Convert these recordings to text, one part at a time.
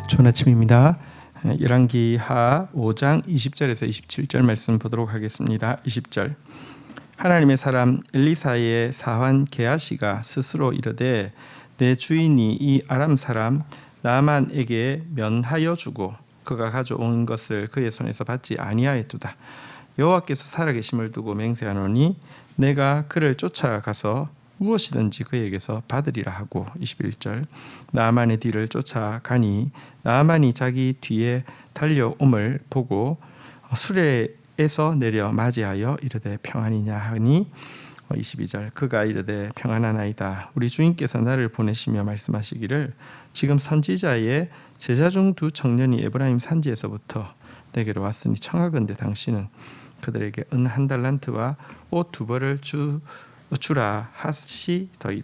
좋은 아침입니다. 열왕기하 5장 20절에서 27절 말씀 보도록 하겠습니다. 20절 하나님의 사람 엘리사의 사환 게하시가 스스로 이르되 내 주인이 이 아람 사람 나아만에게 면하여 주고 그가 가져온 것을 그의 손에서 받지 아니하였도다. 여호와께서 살아계심을 두고 맹세하노니 내가 그를 쫓아가서 무엇이든지 그에게서 받으리라 하고 21절 나아만의 뒤를 쫓아가니 나아만이 자기 뒤에 달려옴을 보고 수레에서 내려 맞이하여 이르되 평안이냐 하니 22절 그가 이르되 평안하나이다. 우리 주인께서 나를 보내시며 말씀하시기를 지금 선지자의 제자 중 두 청년이 에브라임 산지에서부터 내게로 왔으니 청하건대 당신은 그들에게 은 한 달란트와 옷 두 벌을 주라 하시더이다.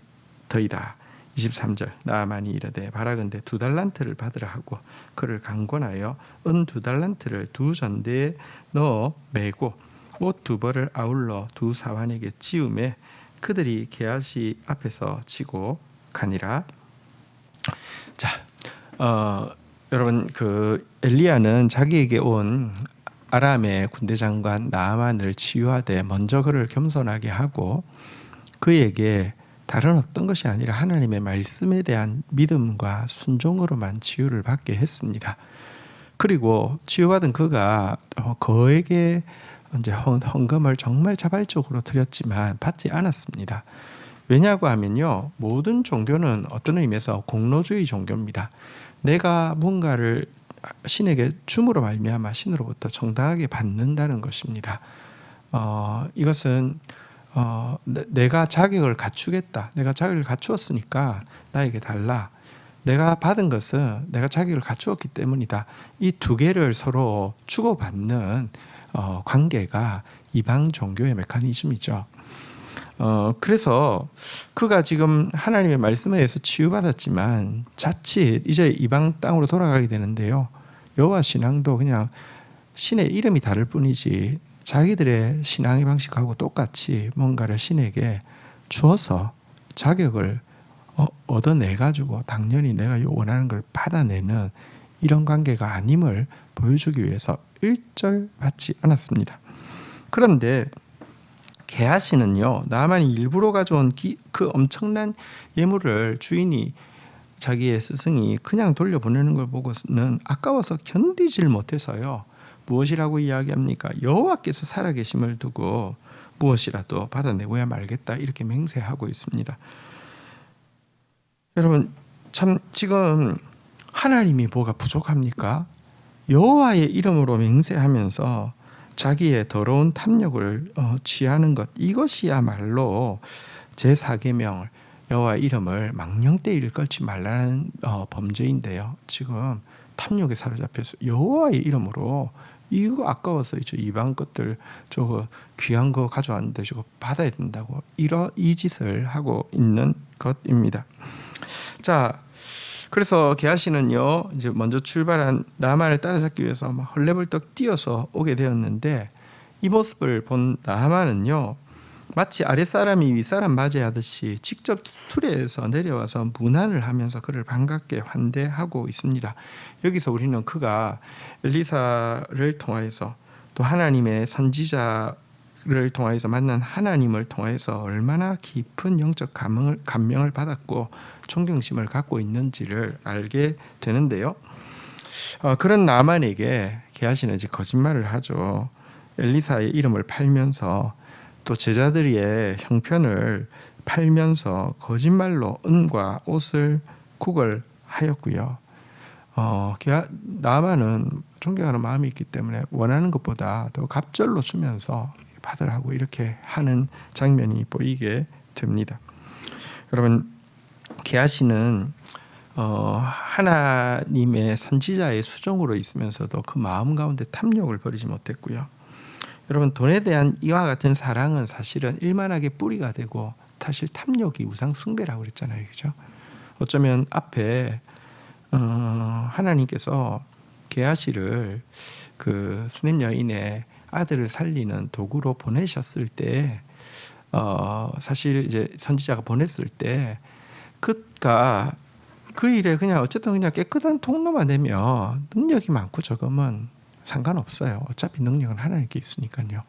23절 나아만이 이르되 바라건대 두 달란트를 받으라 하고 그를 강권하여 은 두 달란트를 두 전대에 넣어 매고 옷 두 벌을 아울러 두 사환에게 지우매 그들이 게하시 앞에서 치고 가니라. 자, 여러분 그 엘리야는 자기에게 온 아람의 군대 장관 나아만을 치유하되 먼저 그를 겸손하게 하고 그에게 다른 어떤 것이 아니라 하나님의 말씀에 대한 믿음과 순종으로만 치유를 받게 했습니다. 그리고 치유받은 그가 그에게 이제 헌금을 정말 자발적으로 드렸지만 받지 않았습니다. 왜냐고 하면요, 모든 종교는 어떤 의미에서 공로주의 종교입니다. 내가 뭔가를 신에게 줌으로 말미암아 신으로부터 정당하게 받는다는 것입니다. 이것은 내가 자격을 갖추겠다. 내가 자격을 갖추었으니까 나에게 달라. 내가 받은 것은 내가 자격을 갖추었기 때문이다. 이 두 개를 서로 주고받는 관계가 이방 종교의 메커니즘이죠. 그래서 그가 지금 하나님의 말씀에 의해서 치유받았지만 자칫 이제 이방 땅으로 돌아가게 되는데요. 여호와 신앙도 그냥 신의 이름이 다를 뿐이지 자기들의 신앙의 방식하고 똑같이 뭔가를 신에게 주어서 자격을 얻어내가지고 당연히 내가 원하는 걸 받아내는 이런 관계가 아님을 보여주기 위해서 일절 받지 않았습니다. 그런데 게하시는요, 나아만이 일부러 가져온 그 엄청난 예물을 주인이 자기의 스승이 그냥 돌려보내는 걸 보고는 아까워서 견디질 못해서요. 무엇이라고 이야기합니까? 여호와께서 살아계심을 두고 무엇이라도 받아내고야 말겠다 이렇게 맹세하고 있습니다. 여러분 참 지금 하나님이 뭐가 부족합니까? 여호와의 이름으로 맹세하면서 자기의 더러운 탐욕을 취하는 것, 이것이야말로 제4계명을 여호와의 이름을 망령되이 일컬지 말라는 범죄인데요. 지금 탐욕에 사로잡혀서 여호와의 이름으로 이거 아까워서 이방 것들 저거 귀한 거 가져왔는데 저거 받아야 된다고 이 짓을 하고 있는 것입니다. 자, 그래서 게하시는요 이제 먼저 출발한 나아만을 따라잡기 위해서 막 헐레벌떡 뛰어서 오게 되었는데 이 모습을 본 나아만은요 마치 아랫사람이 윗사람 맞이하듯이 직접 수레에서 내려와서 문안을 하면서 그를 반갑게 환대하고 있습니다. 여기서 우리는 그가 엘리사를 통하여서 또 하나님의 선지자를 통하여서 만난 하나님을 통하여서 얼마나 깊은 영적 감명을 받았고 존경심을 갖고 있는지를 알게 되는데요. 그런 나아만에게 게하시는 이제 거짓말을 하죠. 엘리사의 이름을 팔면서 또 제자들의 형편을 팔면서 거짓말로 은과 옷을 구걸하였고요. 나아만은 존경하는 마음이 있기 때문에 원하는 것보다 더 갑절로 주면서 받으라고 이렇게 하는 장면이 보이게 됩니다. 여러분 게하시는 하나님의 선지자의 수종으로 있으면서도 그 마음 가운데 탐욕을 버리지 못했고요. 여러분 돈에 대한 이와 같은 사랑은 사실은 일만하게 뿌리가 되고 사실 탐욕이 우상 숭배라고 그랬잖아요, 그죠? 어쩌면 앞에 하나님께서 게하시를 그 수냄 여인의 아들을 살리는 도구로 보내셨을 때, 사실 이제 선지자가 보냈을 때 그가 그 일에 그냥 어쨌든 그냥 깨끗한 통로만 내면 능력이 많고 적으면 상관없어요. 어차피 능력은 하나님께 있으니까요.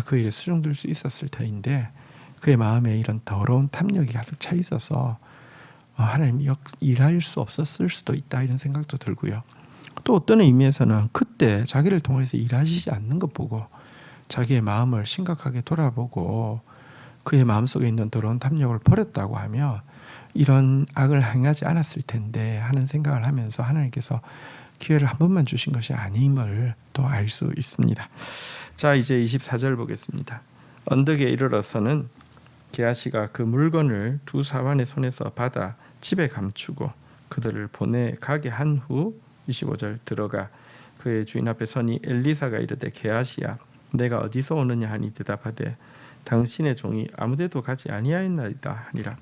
그 일에 수용될 수 있었을 터인데 그의 마음에 이런 더러운 탐욕이 가득 차 있어서 하나님이 일할 수 없었을 수도 있다 이런 생각도 들고요. 또 어떤 의미에서는 그때 자기를 통해서 일하시지 않는 것 보고 자기의 마음을 심각하게 돌아보고 그의 마음속에 있는 더러운 탐욕을 버렸다고 하면 이런 악을 행하지 않았을 텐데 하는 생각을 하면서 하나님께서 기회를 한 번만 주신 것이 아님을 또 알 수 있습니다. 자, 이제 24절 보겠습니다. 언덕에 이르러서는 게하시가 그 물건을 두 사환의 손에서 받아 집에 감추고 그들을 보내 가게 한 후 25절 들어가 그의 주인 앞에 서니 엘리사가 이르되 게하시야 내가 어디서 오느냐 하니 대답하되 당신의 종이 아무데도 가지 아니하였나이다 하니라.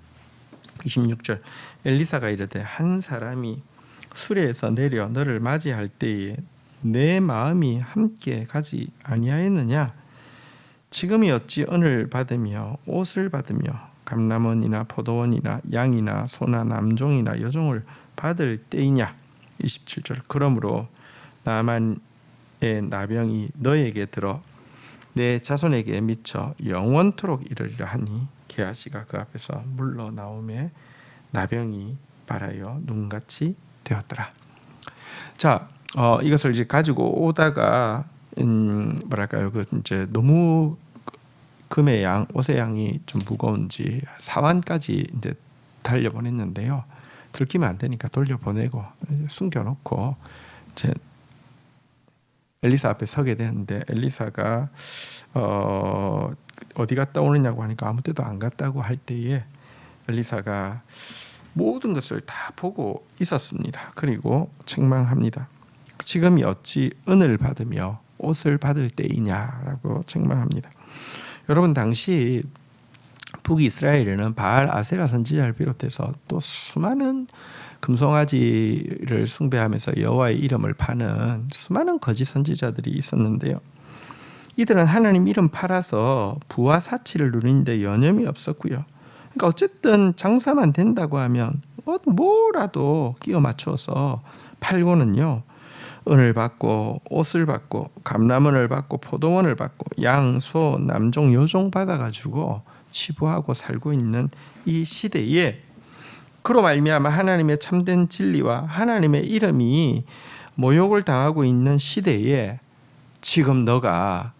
26절 엘리사가 이르되 한 사람이 수레에서 내려 너를 맞이할 때에 내 마음이 함께 가지 아니하였느냐? 지금이 어찌 은을 받으며 옷을 받으며 감람원이나 포도원이나 양이나 소나 남종이나 여종을 받을 때이냐? 27절 그러므로 나만의 나병이 너에게 들어 내 자손에게 미쳐 영원토록 이르리라 하니 게하시가 그 앞에서 물러나오매 나병이 발하여 눈같이 되었더라. 자, 이것을 이제 가지고 오다가 뭐랄까요, 그 이제 너무 금의 양, 옷의 양이 좀 무거운지 사환까지 이제 달려보냈는데요. 들키면 안 되니까 돌려보내고 숨겨놓고 이제 엘리사 앞에 서게 되는데 엘리사가 어디 갔다 오느냐고 하니까 아무 데도 안 갔다고 할 때에 엘리사가 모든 것을 다 보고 있었습니다. 그리고 책망합니다. 지금이 어찌 은을 받으며 옷을 받을 때이냐라고 책망합니다. 여러분 당시 북이스라엘에는 바알 아세라 선지자를 비롯해서 또 수많은 금송아지를 숭배하면서 여호와의 이름을 파는 수많은 거짓 선지자들이 있었는데요. 이들은 하나님 이름 팔아서 부와 사치를 누리는데 여념이 없었고요. 그러니까 어쨌든 장사만 된다고 하면 뭐라도 끼워 맞춰서 팔고는요. 은을 받고 옷을 받고 감람원을 받고 포도원을 받고 양, 소, 남종, 여종 받아가지고 치부하고 살고 있는 이 시대에 그로 말미암아 하나님의 참된 진리와 하나님의 이름이 모욕을 당하고 있는 시대에 지금 너가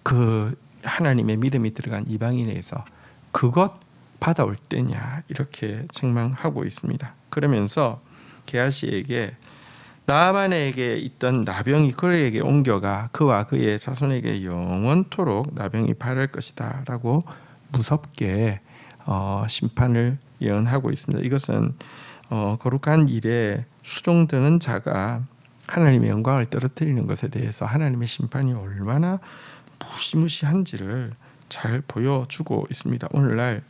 그 하나님의 믿음이 들어간 이방인에서 그것 받아올 때냐 이렇게 책망하고 있습니다. 그러면서 게하시에게 나만에게 있던 나병이 그에게 옮겨가 그와 그의 자손에게 영원토록 나병이 발할 것이다 라고 무섭게 심판을 예언하고 있습니다. 이것은 거룩한 일에 수종드는 자가 하나님의 영광을 떨어뜨리는 것에 대해서 하나님의 심판이 얼마나 무시무시한지를 잘 보여주고 있습니다. 오늘날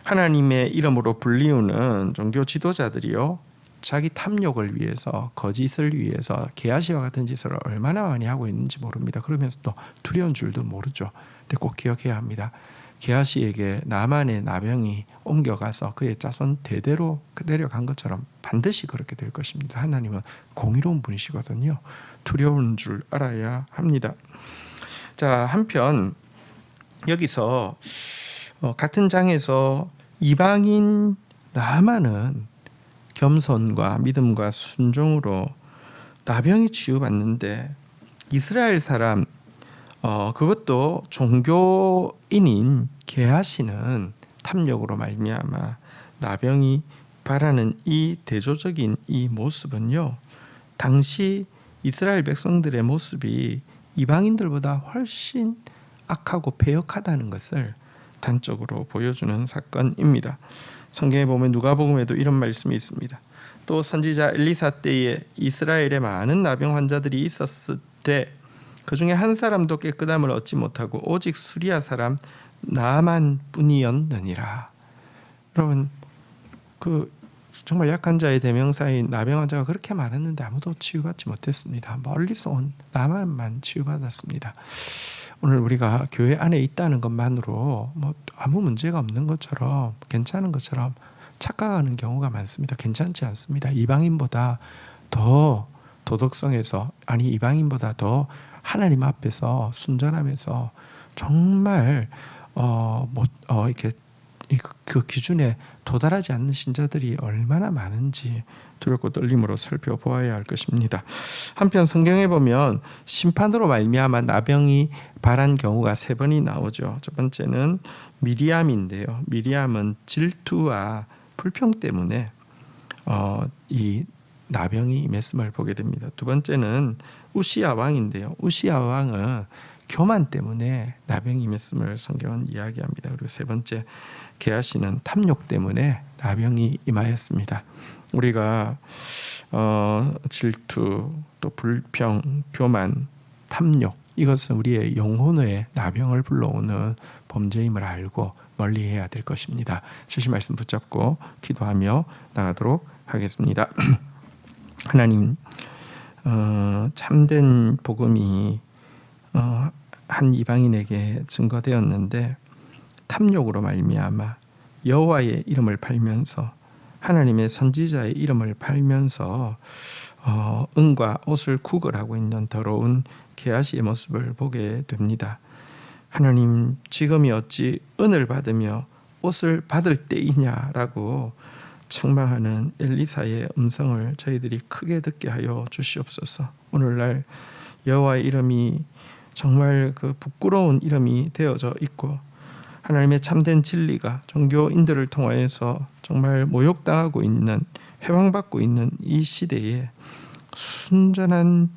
하나님의 이름으로 불리우는 종교 지도자들이요 자기 탐욕을 위해서 거짓을 위해서 게하시와 같은 짓을 얼마나 많이 하고 있는지 모릅니다. 그러면서 또 두려운 줄도 모르죠. 근데 꼭 기억해야 합니다. 게하시에게 나만의 나병이 옮겨가서 그의 자손 대대로 내려간 것처럼 반드시 그렇게 될 것입니다. 하나님은 공의로운 분이시거든요. 두려운 줄 알아야 합니다. 자, 한편 여기서 같은 장에서 이방인 나만은 겸손과 믿음과 순종으로 나병이 치유받는데 이스라엘 사람 그것도 종교인인 게하시는 탐욕으로 말미암아 나병이 발하는 이 대조적인 이 모습은요 당시 이스라엘 백성들의 모습이 이방인들보다 훨씬 악하고 배역하다는 것을 단적으로 보여주는 사건입니다. 성경에 보면 누가복음에도 이런 말씀이 있습니다. 또 선지자 엘리사 때에 이스라엘에 많은 나병 환자들이 있었을 때 그 중에 한 사람도 깨끗함을 얻지 못하고 오직 수리아 사람 나만 뿐이었느니라. 여러분 그 정말 약한 자의 대명사인 나병 환자가 그렇게 많았는데 아무도 치유받지 못했습니다. 멀리서 온 나만만 치유받았습니다. 오늘 우리가 교회 안에 있다는 것만으로 뭐 아무 문제가 없는 것처럼 괜찮은 것처럼 착각하는 경우가 많습니다. 괜찮지 않습니다. 이방인보다 더 도덕성에서, 아니 이방인보다 더 하나님 앞에서 순전함에서 정말 이렇게 그 기준에 도달하지 않는 신자들이 얼마나 많은지 두렵고 떨림으로 살펴보아야 할 것입니다. 한편 성경에 보면 심판으로 말미암아 나병이 발한 경우가 3번이 나오죠. 첫 번째는 미리암인데요. 미리암은 질투와 불평 때문에 이 나병이 임했음을 보게 됩니다. 두 번째는 우시야 왕인데요. 우시야 왕은 교만 때문에 나병이 임했음을 성경은 이야기합니다. 그리고 세 번째 게하시는 탐욕 때문에 나병이 임하였습니다. 우리가 질투, 또 불평, 교만, 탐욕, 이것은 우리의 영혼의 나병을 불러오는 범죄임을 알고 멀리해야 될 것입니다. 주신 말씀 붙잡고 기도하며 나가도록 하겠습니다. 하나님, 참된 복음이 한 이방인에게 증거되었는데 탐욕으로 말미암아 여호와의 이름을 팔면서 하나님의 선지자의 이름을 팔면서 은과 옷을 구걸하고 있는 더러운 게하시의 모습을 보게 됩니다. 하나님, 지금이 어찌 은을 받으며 옷을 받을 때이냐라고 책망하는 엘리사의 음성을 저희들이 크게 듣게 하여 주시옵소서. 오늘날 여호와의 이름이 정말 그 부끄러운 이름이 되어져 있고 하나님의 참된 진리가 종교인들을 통하여서 정말 모욕당하고 있는, 회방받고 있는 이 시대에 순전한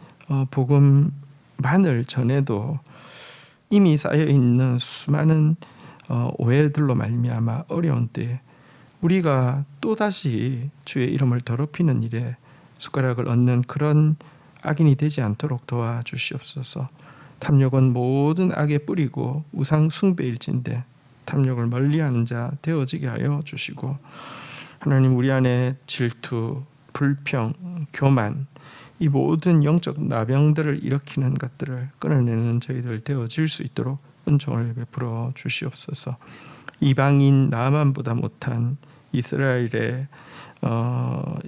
복음만을 전해도 이미 쌓여있는 수많은 오해들로 말미암아 어려운 때에 우리가 또다시 주의 이름을 더럽히는 일에 숟가락을 얹는 그런 악인이 되지 않도록 도와주시옵소서. 탐욕은 모든 악의 뿌리고 우상 숭배일진데 탐욕을 멀리하는 자 되어지게 하여 주시고, 하나님, 우리 안에 질투, 불평, 교만, 이 모든 영적 나병들을 일으키는 것들을 끊어내는 저희들 되어질 수 있도록 은총을 베풀어 주시옵소서. 이방인 나만보다 못한 이스라엘의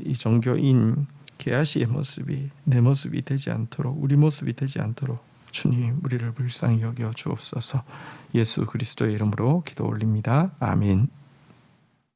이 종교인 게하시의 모습이 내 모습이 되지 않도록, 우리 모습이 되지 않도록 주님, 우리를 불쌍히 여겨 주옵소서. 예수 그리스도의 이름으로 기도 올립니다. 아멘.